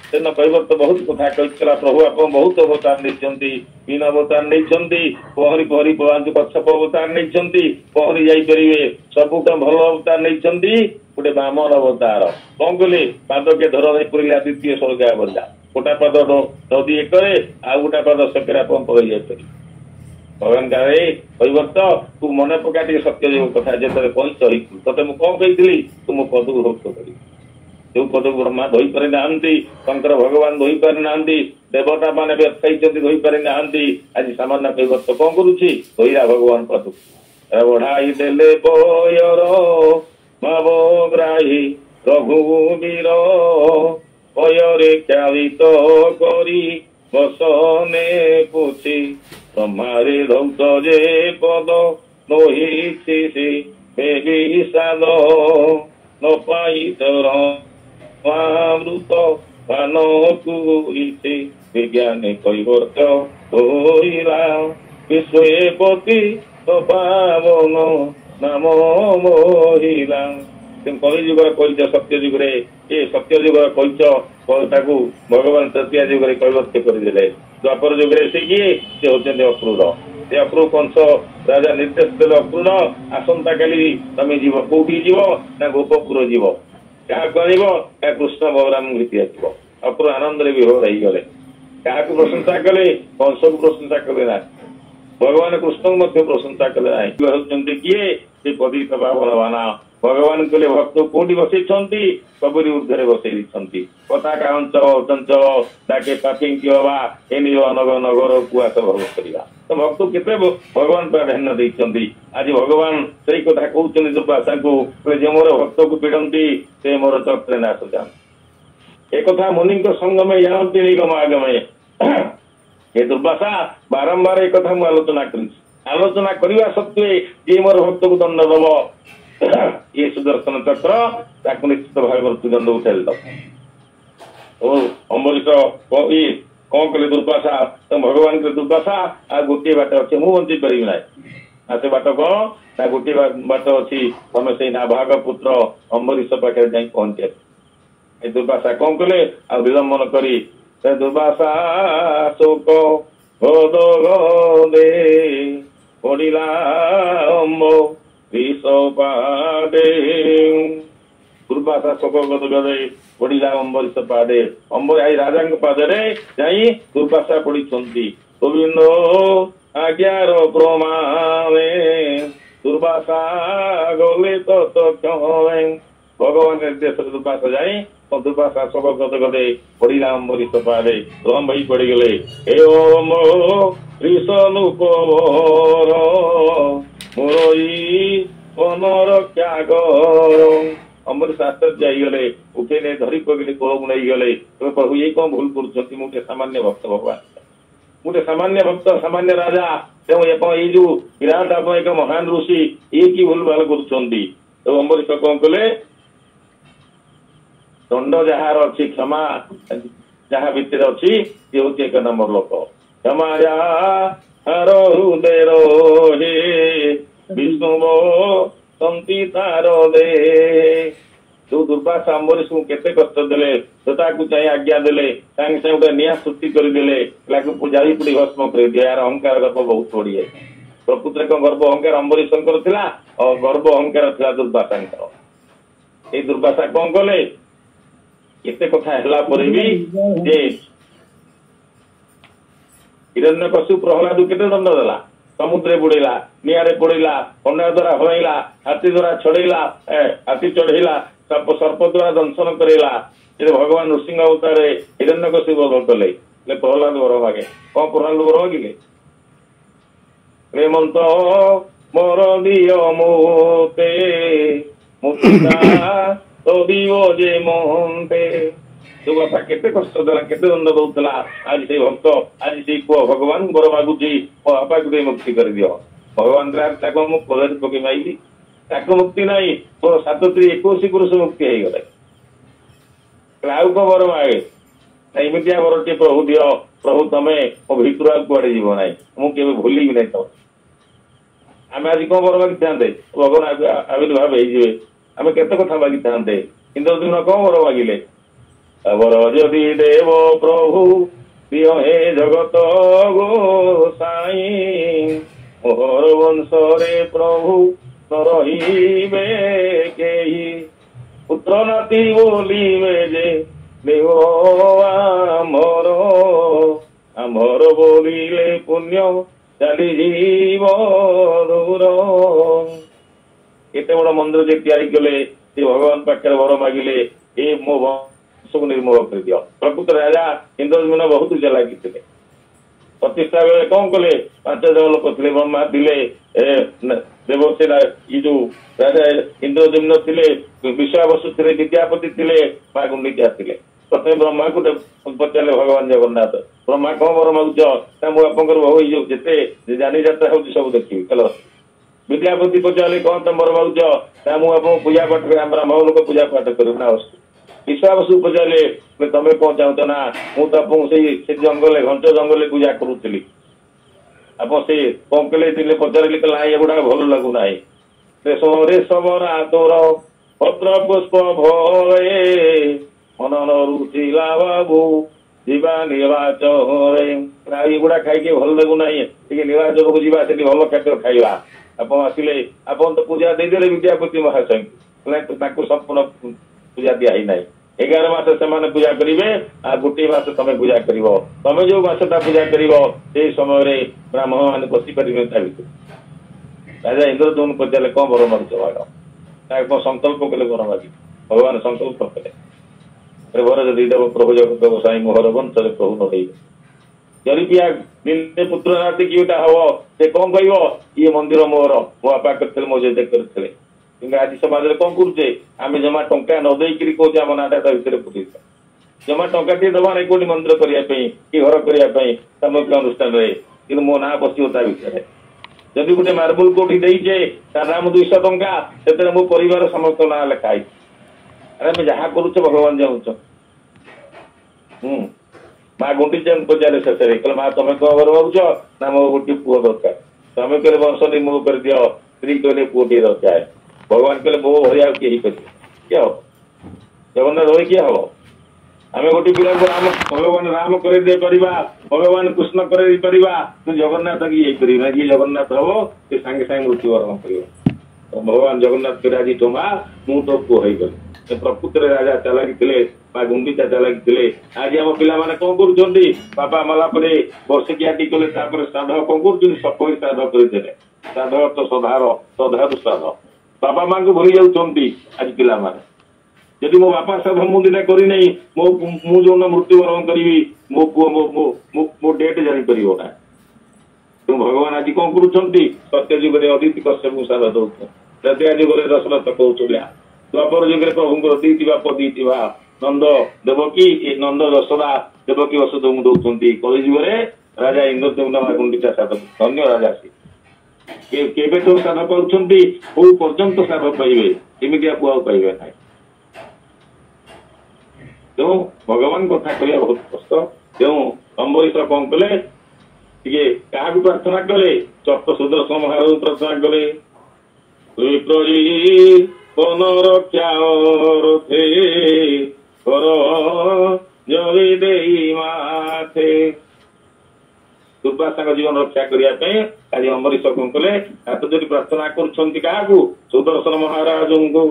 ସେଦିନ କୈବର୍ତ୍ତ ବହୁତ କଥା କହିଥିଲା, ପ୍ରଭୁ ଆପଣ ବହୁତ ଅବତାର ନେଇଛନ୍ତି, ବିନା ଅବତାର ନେଇଛନ୍ତି, ପହଁରି ପହଁରି ପଳାନ୍ତୁ, କଚ୍ଛପ ଅବତାର ନେଇଛନ୍ତି, ପହଁରି ଯାଇପାରିବେ, ସବୁଠୁ ଭଲ ଅବତାର ନେଇଛନ୍ତି, ଗୋଟେ ବାମନ ଅବତାର। କଣ କଲେ? ପାଦକେ ଧର ନେଇ ପୁରିଲା ଦ୍ୱିତୀୟ ସ୍ୱର୍ଗ ବଜା, ଗୋଟା ପାଦ ନଦୀ ଏକରେ ଆଉ ଗୋଟା ପାଦ ସେକରେ ଆପଣ ପଳେଇ ଯାଇପାରିବେ। ଭଗବାନ କାଳେ କୈବର୍ତ୍ତ ତୁ ମନେ ପକା ଟିକେ ସତ୍ୟ ଯୁଗ କଥା, ଯେତେବେଳେ କଇଁଛ ହେଇଛୁ ତତେ ମୁଁ କଣ କହିଥିଲି, ତୁ ମୋ ପଦକୁ ଧୌତ କରିବୁ। ଯୋଉ ପଦକୁ ବ୍ରହ୍ମା ଧୋଇ ପାରି ନାହାନ୍ତି, ଶଙ୍କର ଭଗବାନ ଧୋଇ ପାରି ନାହାନ୍ତି, ଦେବତା ମାନେ ବ୍ୟଥାଇଛନ୍ତି ଧୋଇ ପାରି ନାହାନ୍ତି, ଆଜି ସାମାନ୍ୟ କୈବର୍ତ୍ତ କଣ କରୁଛି? ଧୋଇଲା ଭଗବାନ ପଦକୁ। ବଢାଇ ଦେଲେ ବୟର ଭାବଗ୍ରାହୀ ରଘୁବୀର ଭୟରେ ଖ୍ୟାଳିତ କରି ବସନେ ପୁଛି ତମାରେ ଧୌତ ଯେ ପଦ ନୋହିଛି ସେ ବିଷାଦ ନ ପାଇ ତର ମୃତ ପାନକୁ ଇତି ବିଜ୍ଞାନୀ କୈବର୍ତ୍ତ ହୋଇଲା ବିଶ୍ୱପତି ପାବନ ନାମ ମୋହିଲା। କଳିଯୁଗର କଇଛ ସତ୍ୟ ଯୁଗରେ, ଏ ସତ୍ୟ ଯୁଗର କଇଛ ତାକୁ ଭଗବାନ ତୃତୀୟା ଯୁଗରେ କୈବର୍ତ୍ତ କରିଦେଲେ। ଦ୍ୱାପର ଯୁଗରେ ସେ କିଏ? ସେ ହଉଛନ୍ତି ଅକ୍ରୁର। ସେ ଅକ୍ରୁର କଂସ ରାଜା ନିର୍ଦ୍ଦେଶ ଦେଲେ, ଅକ୍ରୁର ଆସନ୍ତା କାଲି ତମେ ଯିବ, କୋଉଠି ଯିବ ନା ଗୋପପୁର ଯିବ। କାହାକୁ ଆଣିବ ନା କୃଷ୍ଣ ବଳରାମ ଘିତି ଆସିବ। ଅକ୍ରୁର ଆନନ୍ଦରେ ବିଭୋର ହେଇଗଲେ। କାହାକୁ ପ୍ରଶଂସା କଲେ? କଂସକୁ ପ୍ରଶଂସା କଲେ ନାହିଁ, ଭଗବାନ କୃଷ୍ଣଙ୍କୁ ମଧ୍ୟ ପ୍ରଶଂସା କଲେ ନାହିଁ। ହେଉଛନ୍ତି କିଏ? ସେ ପତିତ ପାବନ ବାନା। ଭଗବାନ କହିଲେ ଭକ୍ତ କୋଉଠି ବସେଇଛନ୍ତି? ସବୁରି ଉର୍ଦ୍ଧ୍ୱରେ ବସେଇ ଦେଇଛନ୍ତି। ପତାକା ଅଞ୍ଚଳ ଚଞ୍ଚଳ ଡାକେ ପାପିଙ୍କି ହବା ଏ ନିଜ ଅନଗ ନଗରକୁ ଆସ ଭୋଗ କରିବା। ତ ଭକ୍ତ କେତେ ଭଗବାନ ପ୍ରାଧାନ୍ୟ ଦେଇଛନ୍ତି। ଆଜି ଭଗବାନ ସେଇ କଥା କହୁଛନ୍ତି ଦୁର୍ବାସାଙ୍କୁ, ଯେ ମୋର ଭକ୍ତକୁ ପୀଡ଼ନ୍ତି ସେ ମୋର ଚକ୍ରେ ନାଶ ଯାଆନ୍ତି। ଏକଥା ମୁନିଙ୍କ ସଙ୍ଗମେ ଜାଣନ୍ତି ନିଗମ ଆଗମେ। ଏ ଦୁର୍ବାସା ବାରମ୍ବାର ଏ କଥା ମୁଁ ଆଲୋଚନା କରିଛି। ଆଲୋଚନା କରିବା ସତ୍ତ୍ୱେ ଯିଏ ମୋର ଭକ୍ତକୁ ଦଣ୍ଡ ଦବ, ଇଏ ସୁଦର୍ଶନ ଚକ୍ର, ତାକୁ ନିଶ୍ଚିତ ଭାବେ ମୃତ୍ୟୁଦଣ୍ଡ ଉଠାଇ ଦବ। ଅମ୍ବରୀଶ ଇଏ କଣ କଲେ? ଦୁର୍ବାସା ଭଗବାନ କହିଲେ ଦୁର୍ବାସା ଆଉ ଗୋଟିଏ ବାଟ ଅଛି, ମୁଁ ବଞ୍ଚି ପାରିବି ନାହିଁ। ଆଉ ସେ ବାଟ କଣ? ନା ଗୋଟିଏ ବାଟ ଅଛି, ତମେ ସେଇ ନାଭାଗ ପୁତ୍ର ଅମ୍ବରୀଶ ପାଖରେ ଯାଇ ପହଞ୍ଚିବା। ଏ ଦୁର୍ବାସା କଣ କଲେ? ଆଉ ବିଳମ୍ବନ କରି ଦୁର୍ବାସା ଶୋକ ଦେ ପଡ଼ିଲା ଅମ୍ବରୀଶ ପାଦେ। ଦୁର୍ବାସା ଶୋକ ଗଦେ ପଡ଼ିଲା ଅମ୍ବରୀଶ ପାଦେ। ଆଇ ରାଜାଙ୍କ ପାଦରେ ଯାଇ ଦୁର୍ବାସା ପଡ଼ିଛନ୍ତି। ଗୋବିନ୍ଦ ଆଜ୍ଞାର ପ୍ରମାଣେ ଦୁର୍ବାସା ଗଲେ ତତ୍କ୍ଷଣେ। ଭଗବାନ ନିର୍ଦ୍ଦେଶରେ ଦୁର୍ବାସା ଯାଇ ଦୁର୍ବାସା ଶୋକ ଗଦେ ପଡ଼ିଲା ଅମ୍ବରୀଶ ପାଦେ। ରମ ଭାଇ ପଡ଼ିଗଲେ। ଏ ଅମ୍ବରୀଶ ନୃପବର ମୋର ମନର ତ୍ୟାଗ अम्बरीश आश्चर्य आईगले उठे नहीं धरी पकड़े कोलम नहीं गले प्रभु ये कौन भूल कर मुझे सामान्य भक्त भगवान गोटे सामान्य भक्त सामान्य राजा ये जो विराट आप एक महान ऋषि ये कि भूल भाल कर अम्बरीश कौन कले दंड जार अच्छी क्षमा जहाँ भितर अच्छी ये हूँ एक नंबर लोक क्षमा हर हृदय हे विष्णु संति तार दे जो दुर्वासा अम्बरीश को केते कष्ट देले सीता को चाहिए आज्ञा देले सागे सागे गोटे निया सृष्टि करदेले पूजारी पुड़ी भस्म कर दिया यार अहंकार गर्व बहुत थोड़ी है प्रकृति गर्व अहंकार अम्बरीशंकर थिला और गर्व अहंकार थिला दुर्वासा ये दुर्वासा कौन कले केते कथा हला पर भी जे हिरण्यकश्यप प्रहलाद केते दंड देला समुद्रे बुड़ेला निआरे पड़ेला अन्याय द्वारा हरैला हाथी द्वारा छड़ेला हाथी चढ़ेला सर्प द्वारा दंशन करेला भगवान नृसिंह अवतार हिरण्यकश्यप वध कले प्रहलाद वर मागे कौन प्रहलाद वर मागिले हेमंत मोर दिय मोते मुक्ता तो दियो जे मोहंते तो बापा केते कष्ट देला केते दंड दौला आज से भक्त आज से पुआ भगवान बर मागुची मो बापा को मुक्ति कर दियो भगवान मु पदार्थ पकई माइली मुक्ति नहीं तोर 721 पुरुष मुक्ति हो गले आउ को बर मागे एमतिया बर टे प्रभु दियो प्रभु तमे मो भितर कुआड़े जीव ना मुझे भूल भी नहीं आम आज कौन बर मागी था भगवान आविर्भाव हो आम केते कथा मागी था इंद्रद्युम्न कौन बर मागिले वर जदि देव प्रभु दियो हे जगत गोसाई मोहर वंश रे प्रभु न रहिबे केही पुत्र नाती बोलिबे जे देव आमर आमर बोलिले पुण्य चली जीव दूर केते बड़ मंदिर जे तैयारी कले भगवान पाखे वर मागिले ए मो सब निर्मूल कर दियो प्रकृत राजा इंद्रद्युम्न बहुत चलाकी थे प्रतिष्ठा बेले कौन कले 5 जन लोक थे ब्रह्मा थे देवसेना ये जो राजा इंद्रद्युम्न थे विश्वावसु थे विद्यापति थे माँ गुंडिचा थे प्रथम ब्रह्मा को पचारे भगवान जगन्नाथ ब्रह्मा कौन बर मागुच मो बापा बहु ये जिते जानी जात्रा हो सब देखिए चलो विद्यापति पचारे कौन तुम बर मागुच मु आप पूजा पाठ ब्राह्मण लोक पूजा पाठ कर विश्वावसु पचारे तमें कौन चाहत ना मुझे जंगल घंट जंगल पूजा करुली आप से कौन कले पचारे कहला ये गुड़ा भल लगुना रेशम तोर पत्र पुष्प भये मन रुचिला बाबू जीवा निर्वाचन ये गुड़ा खाई भल लगुना निर्वाचन को जीवा से भल खाद्य खाइबा आप आसिले आप तो पूजा देदेले विद्यापति महाशय संपूर्ण पूजा दिया ना 11 मास से पूजा करेंगे आ गोटे मास तुम पूजा कर तुम जो मासटा पूजा कर समय ब्राह्मण मैंने बसी पारे राजा इंद्रद्युम्न पचारे कौन बर मागुच भाग कौन संकल्प कले बर मागे भगवान संकल्प कले वर जदि देव प्रभु जगत गोसाई मोहर वंश प्रभु न जदि पिया निजे पुत्र नाती किटा हम से कौन कह ये मंदिर मोर मो बापा करते मो जेजे करते आज समाज में कौन करुचे आम जमा टंका न देकर कौचे आम नाटा भितर पुटी जमा टंका टे दबा नहीं कौटी मंदिर करने कि घर करने सामूहिक अनुष्ठान कि मो ना बसो भितर जदि गोटे मार्बल कोठी देचे तार नाम 200 टंका से मो परिवार समस्त ना लिखाई अरे जहाँ करुच भगवान जाऊच माँ गुंडीचा पचारे शेष कह माँ तुम कौन घर भावुच ना मो गोटे पुओ दरकार तुम कहे वंश निर्मूल कर दियो स्त्री कहले पुओटे दरकार भगवान कहले मो भरिया कहीं क्या जगन्नाथ भाई किए हम आम गोटे पिला राम भगवान राम कर भगवान कृष्ण कर जगन्नाथ ये कर जगन्नाथ हम से सागे सागे मृत्युवरण कर भगवान जगन्नाथ कर आज टोमा मु तो पुओ हो गली प्रकृत राजा चलाकी थे माँ गुंडीचा चलाकी थे आज आम पे कौन कर बापा मला वर्षिकिया टी कले श्राद्ध कौन कर सपई श्राद्ध करदे श्राद्ध तो श्रद्धार श्राद्ध बापा माँ को भूली जाऊँगी आज पिला जदि मो बापा श्राद्ध मुझे करना मु जो मृत्युवरण करी मो पुओ मो डेट जापर ना तेणु भगवान आज कौन कर सत्य जुगे अदिति कश्यप श्राद्ध दौर त्रेता जुगे दशरथ कौशल्या द्वापर जुगे प्रभु दीवा पदी नंद देवकी नंद यशोदा देवकी वसुदेव दौरान कलि जुगे राजा इंद्रदेव गुंडीचा श्राद्ध धन्य राजा सी केवे तो श्राद्ध पाँच कौ पर्यंत श्राद्ध पाइबे एमती पुआ पाइबे ना तेणु भगवान कथा कह बहुत कष्ट तेणु अम्बरीश कौन कले क्या प्रार्थना कले चक्र सुदर्शन महाराज प्रार्थना कले विप्रजी वन रक्षा कर जरी दे माथे दुर्वासा जीवन रक्षा करने आज अम्बरीश कौन कले हाथ जोड़ी प्रार्थना कर सुदर्शन महाराज को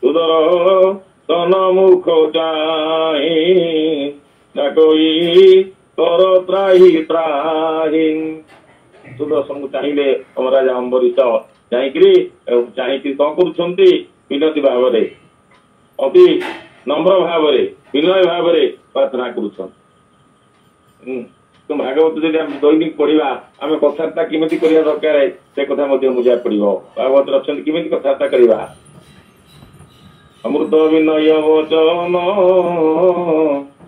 सुदर्शन मुख चाही कर त्राही त्राही सुदर्शन को चाहिए हम राजा अम्बरीश चाहिए कौन कर विनती भाव अति नम्र भाव विनय भाव प्रार्थना कर भागवत जब दैनिक पढ़ा आम कथबार्ता केमी करवा दरकार से कथा बुझा पड़ो भागवत अच्छा केमी कथबार्ता करवा अमृत विनय वचन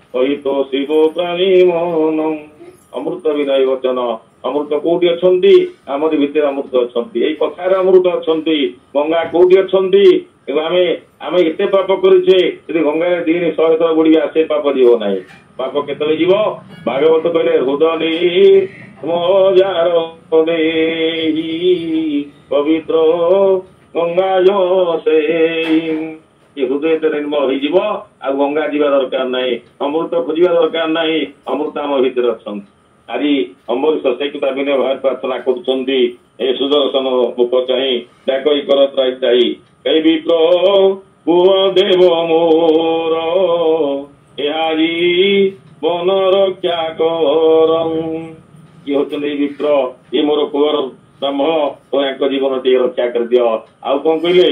सहित शिव प्राणी मन अमृत विनय वचन अमृत कौटी अच्छा आम भितर अमृत अच्छा कथार अमृत अच्छा गंगा कौटी अच्छा आम एत पाप करे गंगा दिन 100 थर बुड़िया से पाप जीव ना पाप केतले जीव भागवत कहले हृदय मजार पवित्र गंगा से हृदय निर्मल हो आ गंगा जीवा दरकार ना अमृत खोजा दरकार ना अमृत आम भितर अच्छा आज अम्बरीश से कथा विनय भाव प्रार्थना कर सुदर्शन मुख चाही डाक कर त्राही कई विप्र पुआ देव मोर यारी वन रक्षा कर ये होती विप्र ये मोर पुअर ब्राह्मण तो जीवन टे रक्षा कर दियो आउ कौन कहले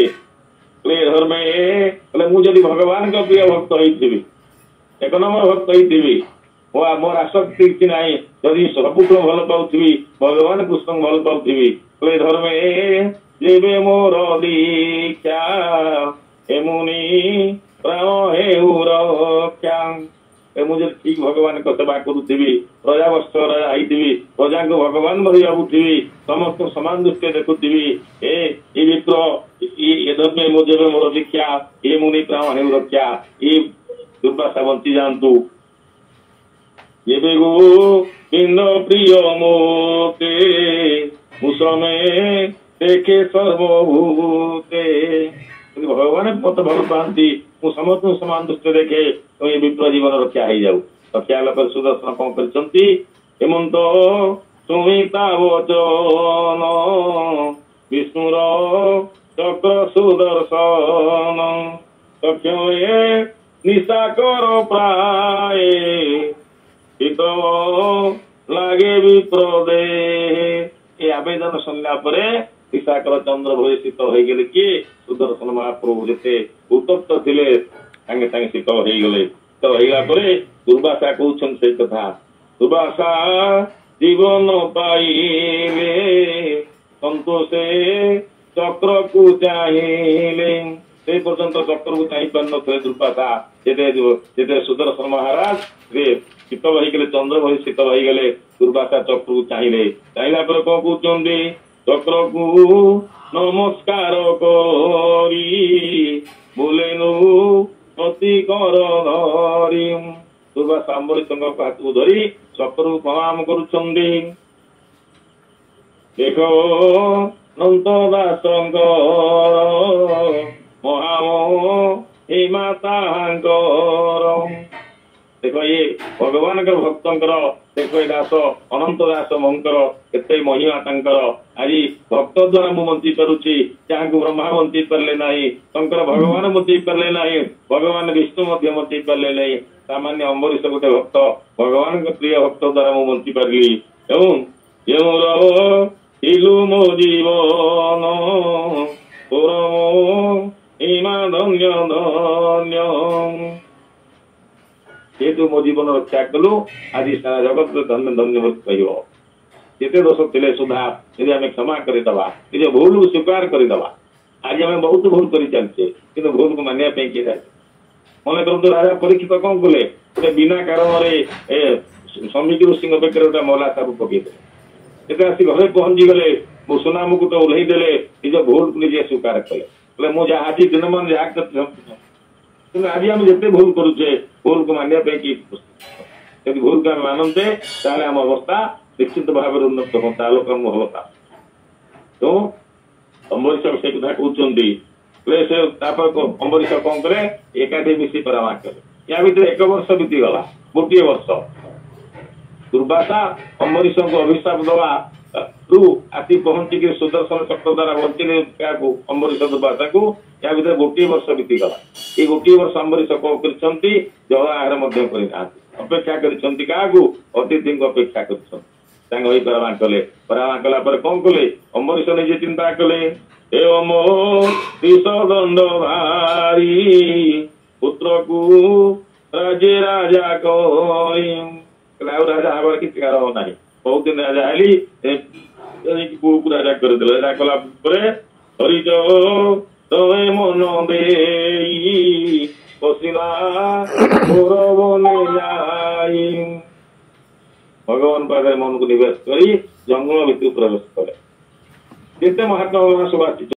धर्मे मुझे भगवान का प्रिय भक्त होती एक नंबर भक्त होती मोर आसक्ति कि ना जदि सबुठ भल पाऊथी भगवान कृष्ण भल पाऊथी कहले धर्मे जेबे मोर दीक्षा एमुनि प्राण हेउ रक्षा मुझे ठीक भगवान को सेवा करुथी प्रजा वस्त आई प्रजा को भगवान भरी भावुथी समस्त समान दृष्टि देखुथी ए विप्र ये धर्मे मुझे मोर दीक्षा ये मुनि प्राण हेउ रक्षा ये दुर्वासा बंची जातु ये गोविंद प्रिय मोते मुसमे देखे सर्वभूते भगवान मत भल पाती समस्त समान दृष्टि देखे तो ये विप्र जीवन रक्षा हो जाऊ रक्षा है सुदर्शन कौन करमत सुमिता वचन विष्णुर चक्र सुदर्शन सख्य निशा कर प्राय हित लगे विप्र दे ये आवेदन सुनला विशाकर चंद्र भय शीत हो गले किए सुदर्शन महाप्रभु जिते उत्तप्त थे सागे सागे शीत हो गले शीत होगा दुर्वासा कहते से कथा दुर्वासा जीवन पाइले संतोषे चक्र को चाहिए से पर्यंत चक्र को चाह पार नी दुर्वासा जिते सुदर्शन महाराज शीत होगले चंद्र भय शीत होगले दुर्वासा चक्र को चाहिए चाहिला कौन कहते चक्र को नमस्कार करी बोलेनु अति कर धरी दुर्वासा अम्बरीश हाथ को धरी चक्र को प्रणाम करुछंदी देख नंद दास महाम माता देख ये भगवान भक्तर देख दास अनंत दास मंकर केते महिमा तंकर आज भक्त द्वारा मु बंची पारुची जहाँ को ब्रह्मा बंची पारे ना भगवान बंची पारे ना भगवान विष्णु बंची पारे ना सामान्य अम्बरीश गोटे भक्त भगवान प्रिय भक्त द्वारा मु बंची पारि मो जीवन धन्य धन्य जेतु मो जीवन रक्षा कलु आज सारा जगत धन्य धन्य कह जिते दोष थे सुधा यदि आम क्षमा करदे निज भूल स्वीकार करदे आज आम बहुत भूल कर चलचे कि भूल को मानिया किए जाए मन करते राजा परीक्षित कौन कले गोटे बिना कारण समिति ऋषि पाखे गोटे मला साप पकईदे आसी घरे पहुंची गले मो सुना मुकुट ओह्लई देले निज भूल को निजे स्वीकार कले मुझे आज दिन मन जहाँ आज आम जिते भूल करुचे भूल को मानिया यदि भूल को मानते आम अवस्था निश्चित भाव उन्नत होता लोक हलता तो अम्बरीश से कथा कहते अम्बरीश कौन करे एकाठी मिसी परामर्श कले या भर 1 वर्ष बीतीगला गोटे वर्ष दुर्वासा अम्बरीश को अभिशाप दवा आसी पहुंचिक सुदर्शन चक्र द्वारा बंचने क्या अम्बरीश दुर्वासा को या भर गोटे वर्ष बीतीगला ये गोटे वर्ष अम्बरीश कौन कर जल आहार करना अपेक्षा कर अतिथि को अपेक्षा कर परामर्श कले परामर्श कला कौन कले अम्बरीश निजे चिंता कले दंड भारी पुत्र को राजे राजा कह राजा हबार किसी कारण ना बहुत दिन राजा हेली पु को राजा कर राजा कला हरिज तमे मन दे बसिला भगवान पाखे मन को निवेश कर जंगल भितर प्रवेश करे महात्मा सुभाष